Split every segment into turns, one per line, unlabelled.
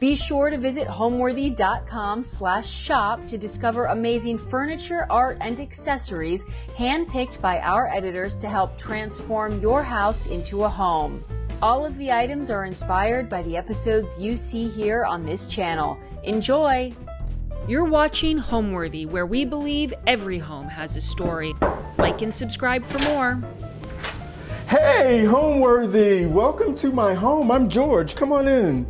Be sure to visit homeworthy.com/shop to discover amazing furniture, art, and accessories handpicked by our editors to help transform your house into a home. All of the items are inspired by the episodes you see here on this channel. Enjoy! You're watching Homeworthy, where we believe every home has a story. Like and subscribe for more.
Hey, Homeworthy! Welcome to my home. I'm George. Come on in.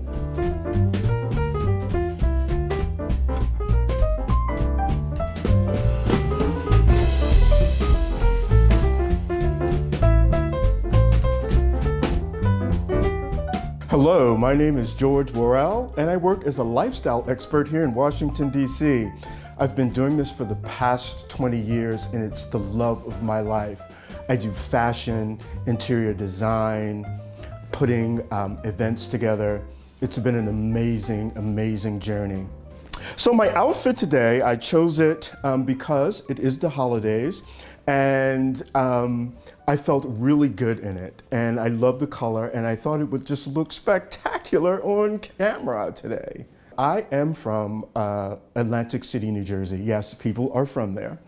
Hello, my name is George Worrell, and I work as a lifestyle expert here in Washington, D.C. I've been doing this for the past 20 years, and it's the love of my life. I do fashion, interior design, putting events together. It's been an amazing, amazing journey. So my outfit today, I chose it because it is the holidays, and I felt really good in it, and I love the color, and I thought it would just look spectacular on camera today. I am from Atlantic City, New Jersey. Yes, people are from there.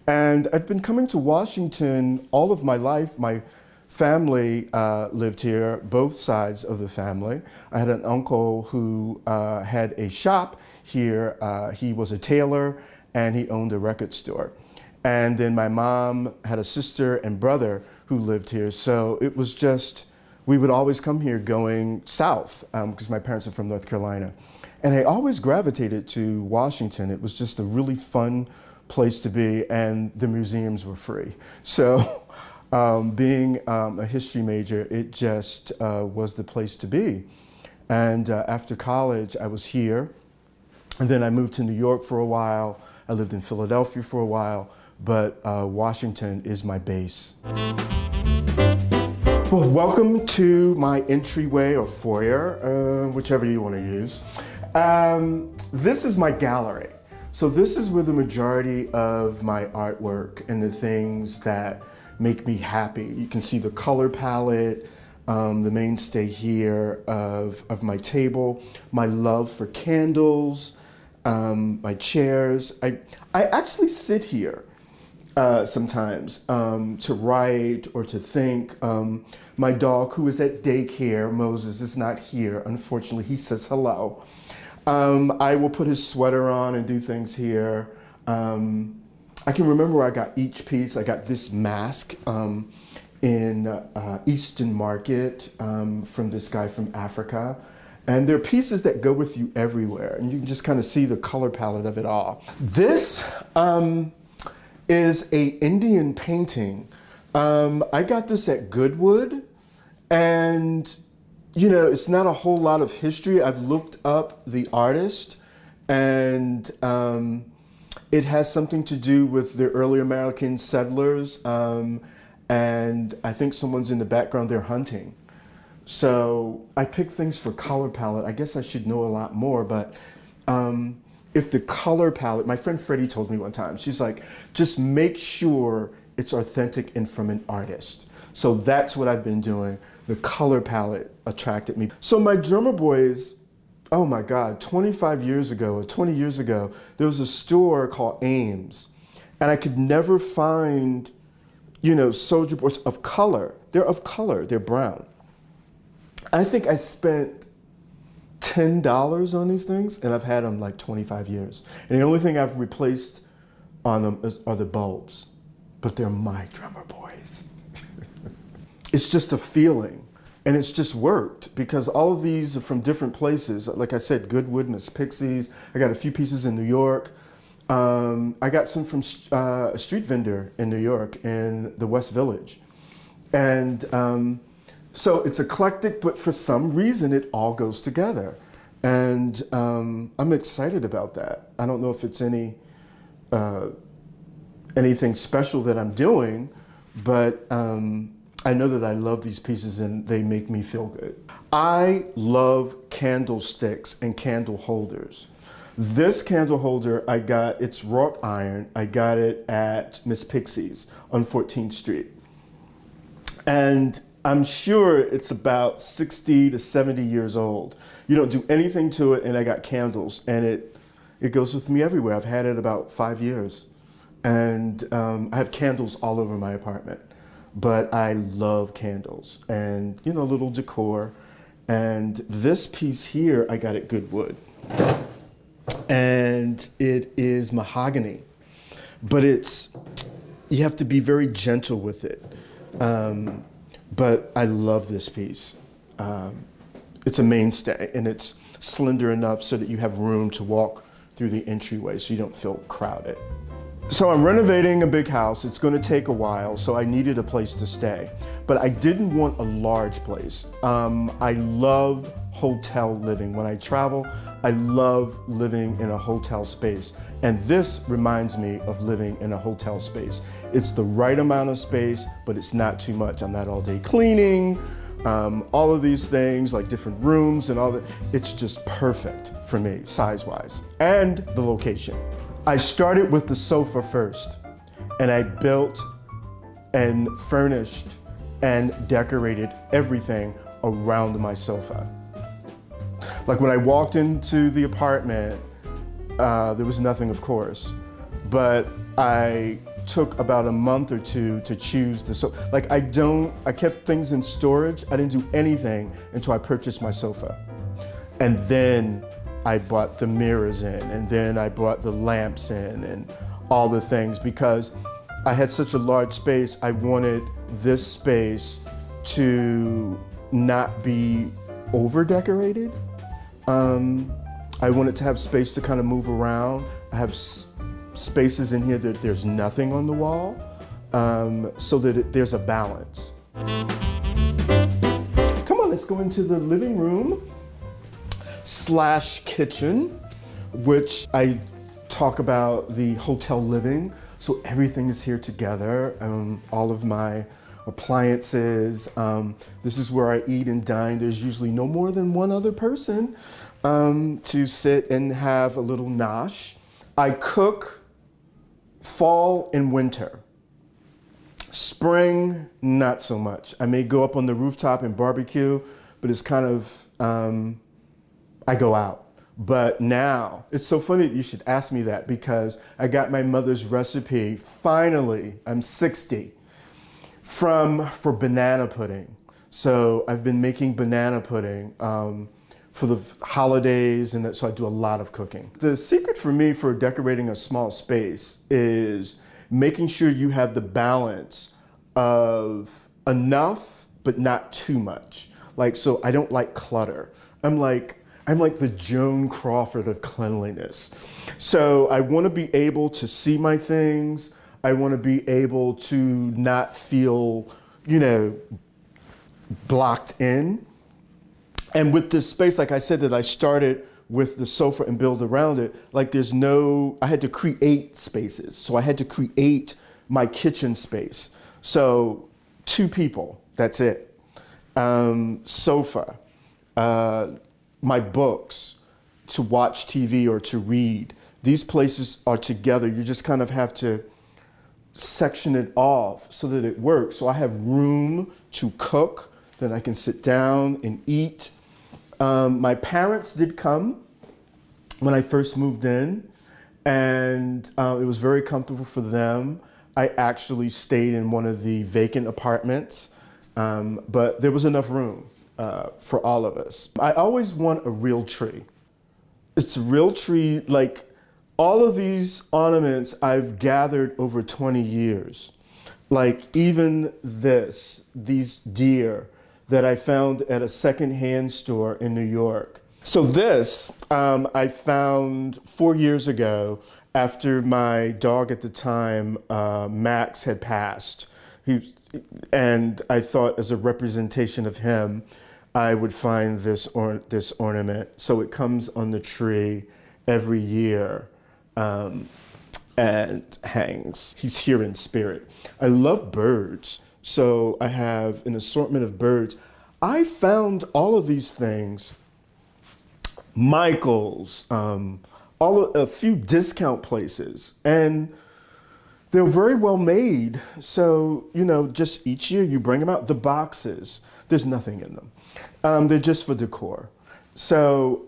And I've been coming to Washington all of my life. My family lived here, both sides of the family. I had an uncle who had a shop here. He was a tailor, and he owned a record store. And then my mom had a sister and brother who lived here. So it was just, we would always come here going south because my parents are from North Carolina. And I always gravitated to Washington. It was just a really fun place to be, and the museums were free. So being a history major, it just was the place to be. And after college, I was here. And then I moved to New York for a while. I lived in Philadelphia for a while. But Washington is my base. Well, welcome to my entryway or foyer, whichever you want to use. This is my gallery. So this is where the majority of my artwork and the things that make me happy. You can see the color palette, the mainstay here of my table, my love for candles, my chairs. I actually sit here sometimes to write or to think. My dog, who is at daycare, Moses, is not here. Unfortunately, he says hello. I will put his sweater on and do things here. I can remember where I got each piece. I got this mask in Eastern Market from this guy from Africa. And there are pieces that go with you everywhere, and you can just kind of see the color palette of it all. This is a Indian painting. I got this at Goodwood, and you know, it's not a whole lot of history. I've looked up the artist, and it has something to do with the early American settlers, and I think someone's in the background, they're hunting. So I pick things for color palette. I guess I should know a lot more, but if the color palette, my friend Freddie told me one time, she's like, just make sure it's authentic and from an artist. So that's what I've been doing. The color palette attracted me. So my drummer boys, oh my God, 25 years ago or 20 years ago, there was a store called Ames, and I could never find, you know, soldier boys of color. They're of color, they're brown. I think I spent $10 on these things, and I've had them like 25 years. And the only thing I've replaced on them are the bulbs, but they're my drummer boys. It's just a feeling, and it's just worked because all of these are from different places. Like I said, Goodwood and the Pixies. I got a few pieces in New York. I got some from a street vendor in New York in the West Village. And so it's eclectic, but for some reason it all goes together. And I'm excited about that. I don't know if it's anything special that I'm doing, but I know that I love these pieces and they make me feel good. I love candlesticks and candle holders. This candle holder I got, it's wrought iron. I got it at Miss Pixie's on 14th Street. And I'm sure it's about 60 to 70 years old. You don't do anything to it, and I got candles, and it goes with me everywhere. I've had it about 5 years, and I have candles all over my apartment. But I love candles, and a little decor. And this piece here, I got at Goodwood, and it is mahogany, but you have to be very gentle with it. But I love this piece. It's a mainstay, and it's slender enough so that you have room to walk through the entryway so you don't feel crowded. So I'm renovating a big house. It's going to take a while, so I needed a place to stay. But I didn't want a large place. I love hotel living. When I travel, I love living in a hotel space. And this reminds me of living in a hotel space. It's the right amount of space, but it's not too much. I'm not all day cleaning, all of these things, like different rooms and all that. It's just perfect for me, size-wise, and the location. I started with the sofa first, and I built and furnished and decorated everything around my sofa. Like when I walked into the apartment, there was nothing, of course, but I took about a month or two to choose the sofa. Like I kept things in storage. I didn't do anything until I purchased my sofa. And then I bought the mirrors in, and then I brought the lamps in and all the things, because I had such a large space. I wanted this space to not be over decorated. I wanted to have space to kind of move around. I have spaces in here that there's nothing on the wall, so that there's a balance. Come on, let's go into the living room / kitchen, which I talk about the hotel living. So everything is here together. All of my appliances. This is where I eat and dine. There's usually no more than one other person to sit and have a little nosh. I cook fall and winter. Spring, not so much. I may go up on the rooftop and barbecue, but it's kind of, I go out. But now, it's so funny that you should ask me that, because I got my mother's recipe, finally, I'm 60, for banana pudding. So I've been making banana pudding for the holidays, and so I do a lot of cooking. The secret for me for decorating a small space is making sure you have the balance of enough, but not too much. Like, so I don't like clutter. I'm like the Joan Crawford of cleanliness. So I want to be able to see my things. I want to be able to not feel, blocked in. And with this space, like I said, that I started with the sofa and build around it, like I had to create spaces. So I had to create my kitchen space. So 2 people, that's it. Sofa, my books, to watch TV or to read. These places are together. You just kind of have to section it off so that it works. So I have room to cook, then I can sit down and eat. My parents did come when I first moved in, and it was very comfortable for them. I actually stayed in one of the vacant apartments, but there was enough room for all of us. I always want a real tree. It's a real tree, like all of these ornaments I've gathered over 20 years. Like even these deer that I found at a secondhand store in New York. So this I found 4 years ago after my dog at the time, Max, had passed. And I thought, as a representation of him, I would find this ornament. So it comes on the tree every year and hangs. He's here in spirit. I love birds. So I have an assortment of birds. I found all of these things, Michael's, a few discount places. And They're very well made. So, you know, just each year you bring them out. The boxes, there's nothing in them. They're just for decor. So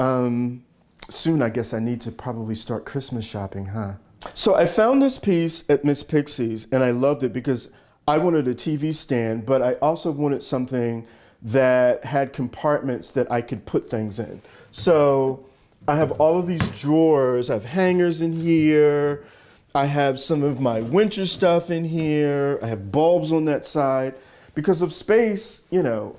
soon I guess I need to probably start Christmas shopping, huh? So I found this piece at Miss Pixie's and I loved it because I wanted a TV stand, but I also wanted something that had compartments that I could put things in. So I have all of these drawers. I have hangers in here. I have some of my winter stuff in here. I have bulbs on that side because of space, you know,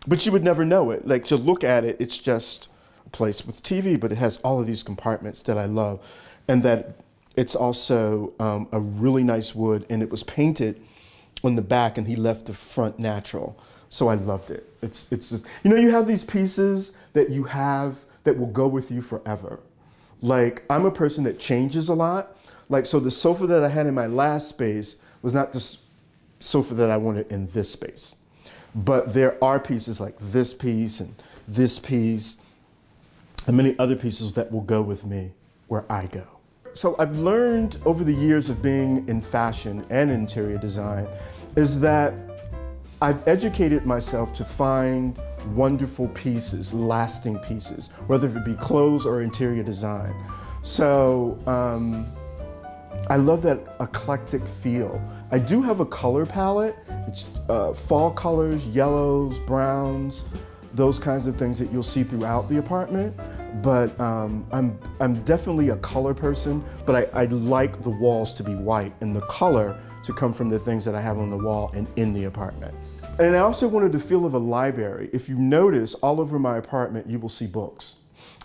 but you would never know it. Like, to look at it, it's just a place with TV, but it has all of these compartments that I love, and that it's also a really nice wood, and it was painted on the back, and he left the front natural. So I loved it. It's just, you know, you have these pieces that you have that will go with you forever. Like, I'm a person that changes a lot. Like, so the sofa that I had in my last space was not the sofa that I wanted in this space. But there are pieces like this piece and many other pieces that will go with me where I go. So I've learned over the years of being in fashion and interior design is that I've educated myself to find wonderful pieces, lasting pieces, whether it be clothes or interior design. So I love that eclectic feel. I do have a color palette. It's fall colors, yellows, browns, those kinds of things that you'll see throughout the apartment. But I'm definitely a color person, but I like the walls to be white and the color to come from the things that I have on the wall and in the apartment. And I also wanted the feel of a library. If you notice, all over my apartment, you will see books.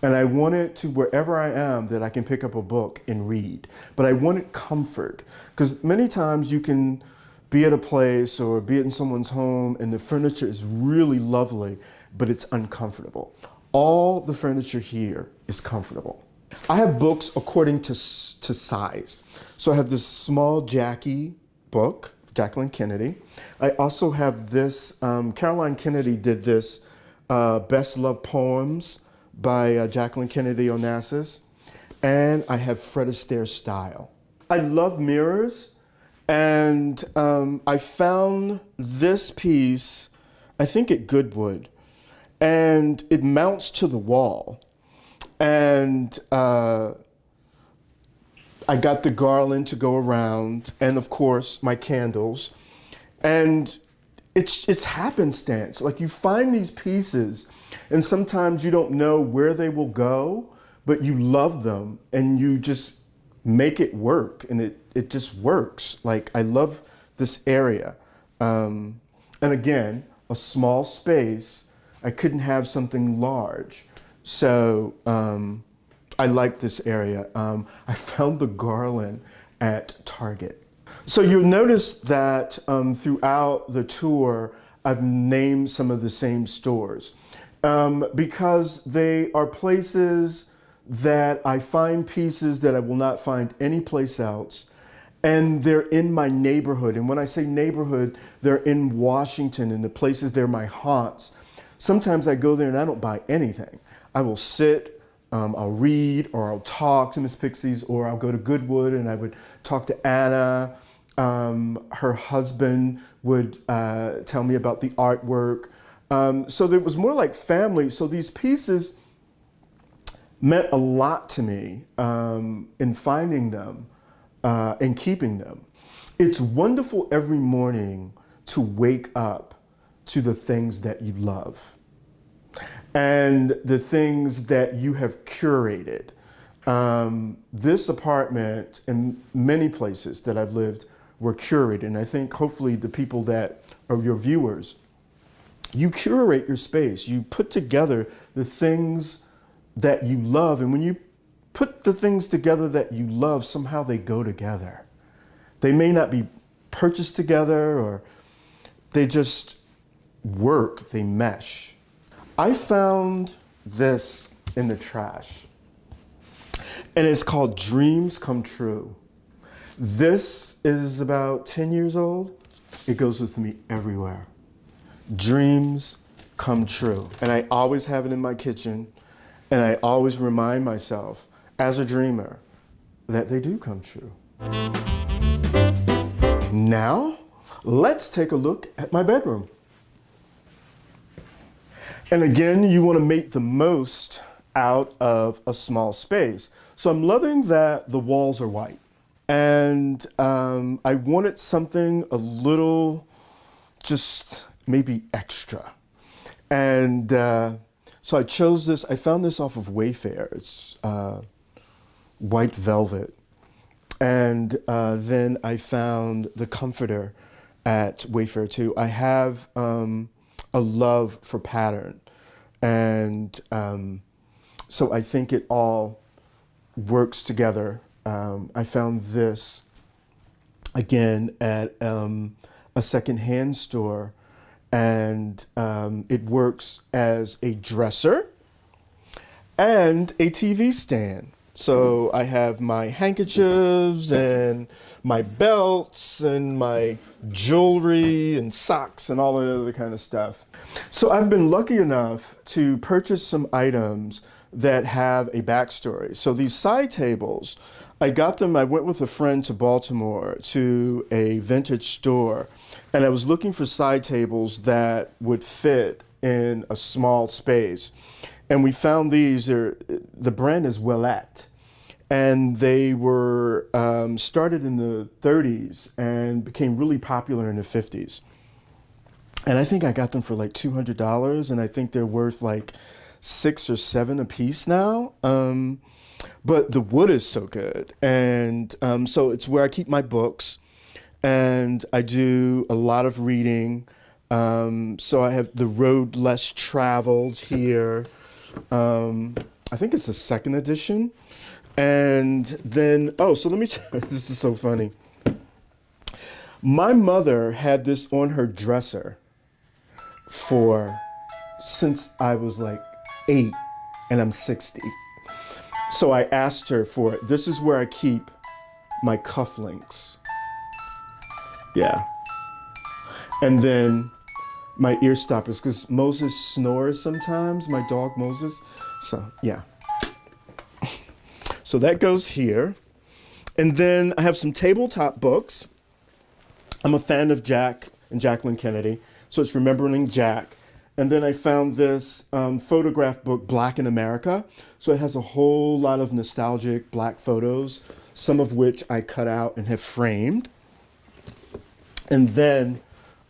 And I wanted to, wherever I am, that I can pick up a book and read. But I wanted comfort, because many times you can be at a place or be in someone's home and the furniture is really lovely, but it's uncomfortable. All the furniture here is comfortable. I have books according to size. So I have this small Jackie book, Jacqueline Kennedy. I also have this, Caroline Kennedy did this Best Loved Poems by Jacqueline Kennedy Onassis. And I have Fred Astaire Style. I love mirrors, and I found this piece, I think at Goodwood, and it mounts to the wall. And I got the garland to go around, and of course my candles. And it's happenstance. Like, you find these pieces, and sometimes you don't know where they will go, but you love them, and you just make it work, and it just works. Like, I love this area. And again, a small space. I couldn't have something large. So I like this area. I found the garland at Target. So you'll notice that throughout the tour, I've named some of the same stores because they are places that I find pieces that I will not find anyplace else. And they're in my neighborhood. And when I say neighborhood, they're in Washington, and the places, they're my haunts. Sometimes I go there and I don't buy anything. I will sit, I'll read, or I'll talk to Miss Pixie's, or I'll go to Goodwood and I would talk to Anna. Her husband would tell me about the artwork. So there was more like family. So these pieces meant a lot to me in finding them and keeping them. It's wonderful every morning to wake up to the things that you love and the things that you have curated. This apartment and many places that I've lived were curated, and I think hopefully the people that are your viewers, you curate your space. You put together the things that you love, and when you put the things together that you love, somehow they go together. They may not be purchased together, or they just work, they mesh. I found this in the trash, and it's called Dreams Come True. This is about 10 years old. It goes with me everywhere. Dreams come true. And I always have it in my kitchen, and I always remind myself, as a dreamer, that they do come true. Now, let's take a look at my bedroom. And again, you want to make the most out of a small space. So I'm loving that the walls are white. And I wanted something a little, just maybe extra. And so I chose this. I found this off of Wayfair. It's white velvet. And then I found the comforter at Wayfair too. I have a love for pattern. And so I think it all works together. I found this again at a secondhand store, and it works as a dresser and a TV stand. So I have my handkerchiefs and my belts and my jewelry and socks and all that other kind of stuff. So I've been lucky enough to purchase some items that have a backstory. So these side tables, I got them, I went with a friend to Baltimore to a vintage store, and I was looking for side tables that would fit in a small space. And we found these. The brand is Worrell, and they were started in the 30s and became really popular in the 50s. And I think I got them for like $200, and I think they're worth like 6 or 7 a piece now. But the wood is so good, and so it's where I keep my books, and I do a lot of reading. So I have The Road Less Traveled here. I think it's the 2nd edition. And then, so let me tell you, this is so funny. My mother had this on her dresser since I was like 8, and I'm 60. So I asked her for it. This is where I keep my cufflinks. Yeah. And then my ear stoppers, because Moses snores sometimes, my dog Moses. So, yeah. So that goes here. And then I have some tabletop books. I'm a fan of Jack and Jacqueline Kennedy, so it's Remembering Jack. And then I found this photograph book, Black in America. So it has a whole lot of nostalgic Black photos, some of which I cut out and have framed. And then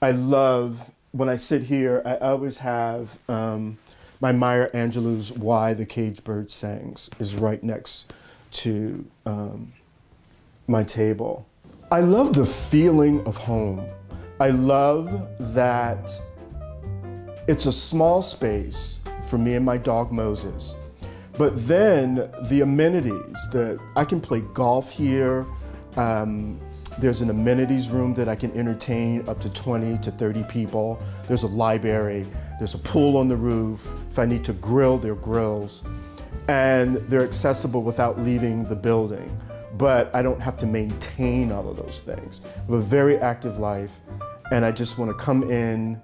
I love, when I sit here, I always have my Maya Angelou's Why the Caged Bird Sings is right next to my table. I love the feeling of home. I love that it's a small space for me and my dog Moses. But then the amenities, I can play golf here. There's an amenities room that I can entertain up to 20 to 30 people. There's a library, there's a pool on the roof. If I need to grill, there are grills. And they're accessible without leaving the building. But I don't have to maintain all of those things. I have a very active life, and I just want to come in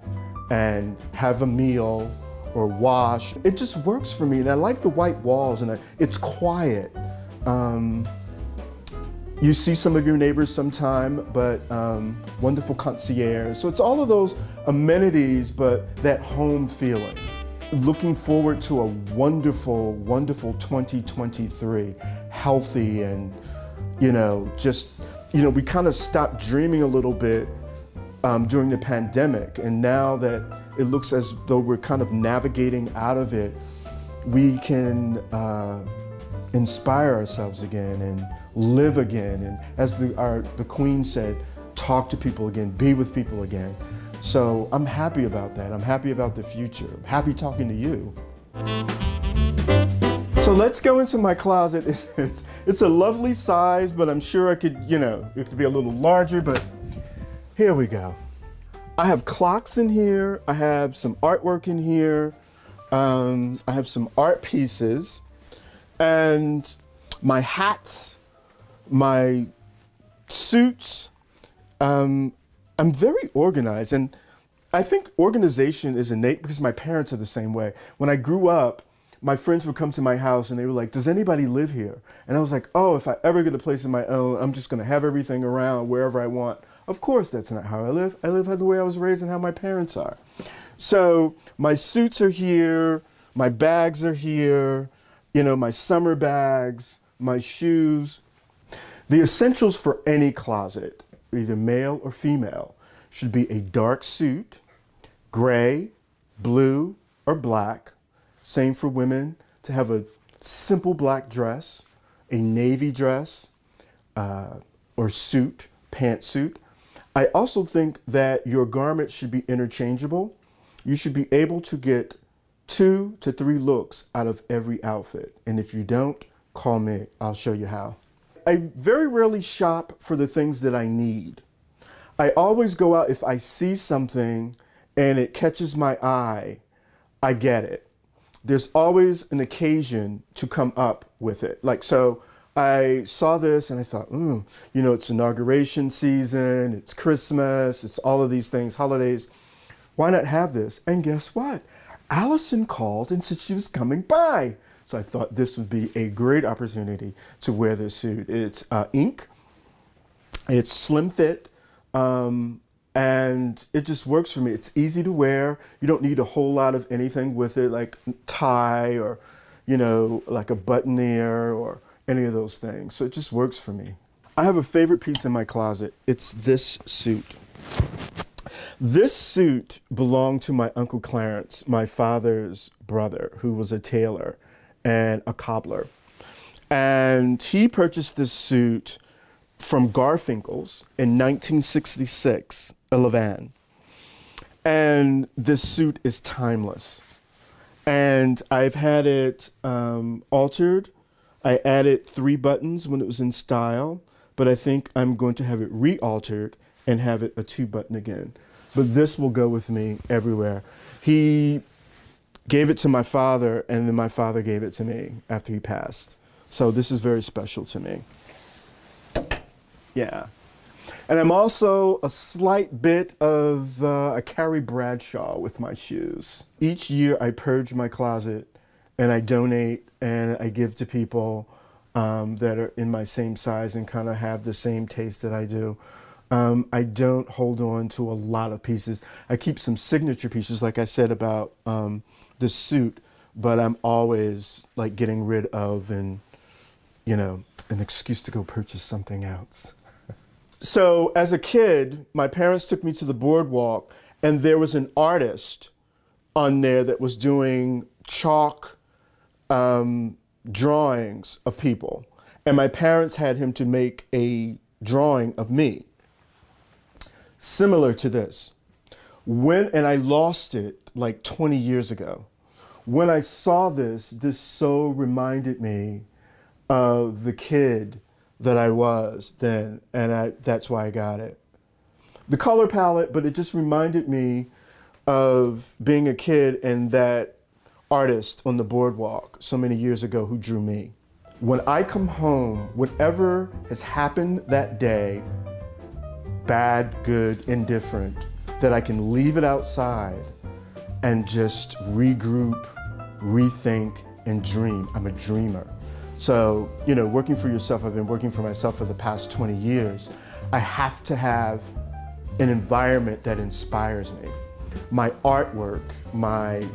and have a meal or wash. It just works for me, and I like the white walls, and it's quiet. You see some of your neighbors sometime, but wonderful concierge. So it's all of those amenities, but that home feeling. Looking forward to a wonderful, wonderful 2023, healthy, and we kind of stopped dreaming a little bit during the pandemic, and now that it looks as though we're kind of navigating out of it, we can inspire ourselves again and live again, and as the Queen said, talk to people again, be with people again. So I'm happy about that. I'm happy about the future. I'm happy talking to you. So let's go into my closet. It's a lovely size, but I'm sure it could be a little larger, but here we go. I have clocks in here. I have some artwork in here. I have some art pieces, and my hats, my suits. I'm very organized, and I think organization is innate because my parents are the same way. When I grew up, my friends would come to my house and they were like, does anybody live here? And I was like, oh, if I ever get a place of my own, I'm just gonna have everything around wherever I want. Of course, that's not how I live. I live the way I was raised and how my parents are. So my suits are here, my bags are here, you know, my summer bags, my shoes. The essentials for any closet, either male or female, should be a dark suit, gray, blue, or black. Same for women, to have a simple black dress, a navy dress, or suit, pantsuit. I also think that your garments should be interchangeable. You should be able to get 2 to 3 looks out of every outfit. And if you don't, call me, I'll show you how. I very rarely shop for the things that I need. I always go out if I see something and it catches my eye, I get it. There's always an occasion to come up with it. Like, so I saw this and I thought, you know, it's inauguration season, it's Christmas, it's all of these things, holidays. Why not have this? And guess what? Allison called and said she was coming by. So I thought this would be a great opportunity to wear this suit. It's ink, it's slim fit, and it just works for me. It's easy to wear. You don't need a whole lot of anything with it, like tie or, you know, like a buttonniere or any of those things. So it just works for me. I have a favorite piece in my closet. It's this suit. This suit belonged to my Uncle Clarence, my father's brother, who was a tailor and a cobbler. And he purchased this suit from Garfinkel's in 1966, a Levan. And this suit is timeless. And I've had it altered. I added 3 buttons when it was in style, but I think I'm going to have it re-altered and have it a 2-button again. But this will go with me everywhere. He gave it to my father, and then my father gave it to me after he passed. So this is very special to me. Yeah. And I'm also a slight bit of a Carrie Bradshaw with my shoes. Each year I purge my closet and I donate and I give to people that are in my same size and kind of have the same taste that I do. I don't hold on to a lot of pieces. I keep some signature pieces, like I said about the suit, but I'm always like getting rid of and, you know, an excuse to go purchase something else. So as a kid, my parents took me to the boardwalk and there was an artist on there that was doing chalk drawings of people. And my parents had him to make a drawing of me, similar to this. And I lost it like 20 years ago. When I saw this, this so reminded me of the kid that I was then, and that's why I got it. The color palette, but it just reminded me of being a kid and that artist on the boardwalk so many years ago who drew me. When I come home, whatever has happened that day, bad, good, indifferent, that I can leave it outside and just regroup, rethink, and dream. I'm a dreamer. So, you know, working for yourself, I've been working for myself for the past 20 years. I have to have an environment that inspires me. My artwork, my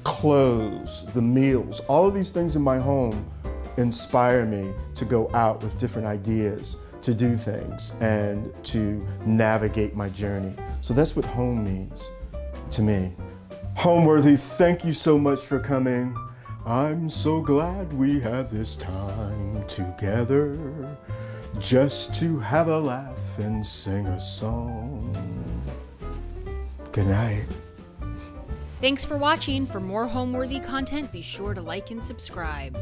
clothes, the meals, all of these things in my home inspire me to go out with different ideas, to do things, and to navigate my journey. So that's what home means to me. Homeworthy, thank you so much for coming. I'm so glad we had this time together just to have a laugh and sing a song. Good night.
Thanks for watching. For more Homeworthy content, be sure to like and subscribe.